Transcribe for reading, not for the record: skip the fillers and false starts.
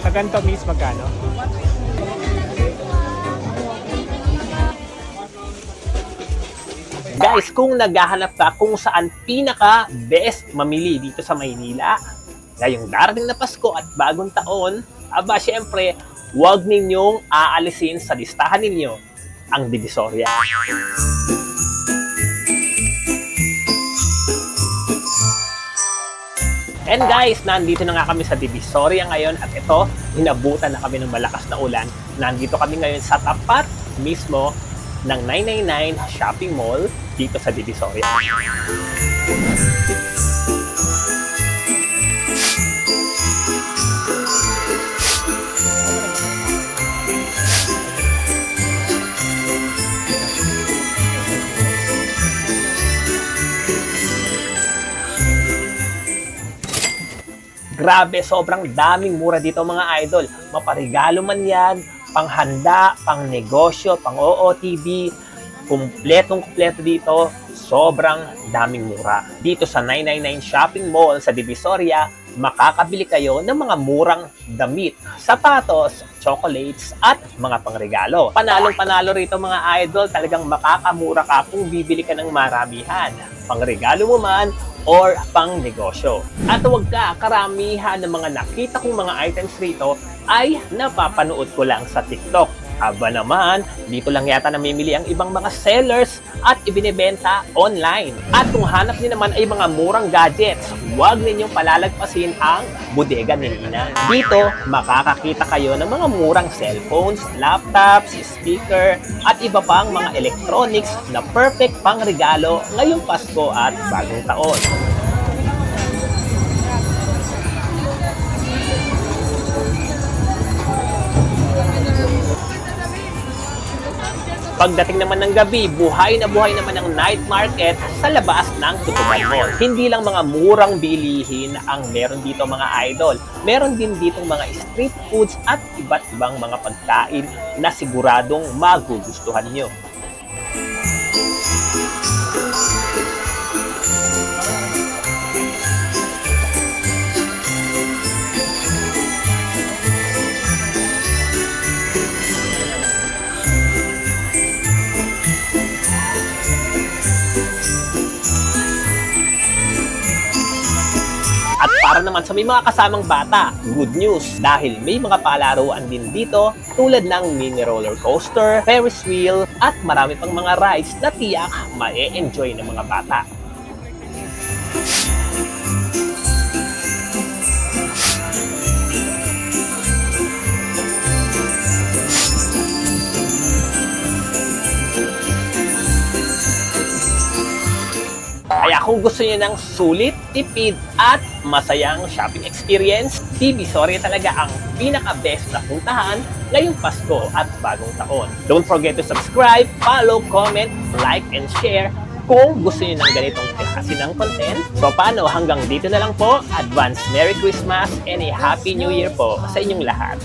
Sa ganito, miss, magkano? Guys, kung naghahanap ka kung saan pinaka-best mamili dito sa Maynila, ngayong darating na Pasko at bagong taon, aba syempre, huwag ninyong aalisin sa listahan ninyo ang Divisoria. And guys, nandito na nga kami sa Divisoria ngayon at ito, hinabutan na kami ng malakas na ulan. Nandito kami ngayon sa tapat mismo ng 999 Shopping Mall dito sa Divisoria. Grabe, sobrang daming mura dito mga idol. Maparigalo man yan, panghanda, pang negosyo, pang OOTD, kumpletong-kumpleto dito, sobrang daming mura. Dito sa 999 Shopping Mall sa Divisoria, makakabili kayo ng mga murang damit, sapatos, chocolates, at mga pangregalo. Panalong-panalo rito mga idol, talagang makakamura ka kung bibili ka ng maramihan. Pangregalo mo man, or pang negosyo. At huwag ka, karamihan ng mga nakita kong mga items rito ay napapanood ko lang sa TikTok. Aba naman, dito lang yata namimili ang ibang mga sellers at ibinebenta online. At kung hanap niyo naman ay mga murang gadgets, huwag ninyong palalagpasin ang bodega ni Nina. Dito, makakakita kayo ng mga murang cellphones, laptops, speaker, at iba pang mga electronics na perfect pang regalo ngayong Pasko at bagong taon. Pagdating naman ng gabi, buhay naman ang night market sa labas ng Tutuban Mall. Hindi lang mga murang bilihin ang meron dito mga idol. Meron din ditong mga street foods at iba't ibang mga pagkain na siguradong magugustuhan nyo. At para naman sa may mga kasamang bata, good news dahil may mga palaruan din dito tulad ng mini roller coaster, Ferris wheel at marami pang mga rides na tiyak ma-e-enjoy ng mga bata. Kaya kung gusto niyo ng sulit, tipid at masayang shopping experience, Divisoria talaga ang pinaka-best na puntahan ngayong Pasko at bagong taon. Don't forget to subscribe, follow, comment, like, and share kung gusto niyo ng ganitong klase ng content. So paano, hanggang dito na lang po. Advance Merry Christmas and a Happy New Year po sa inyong lahat.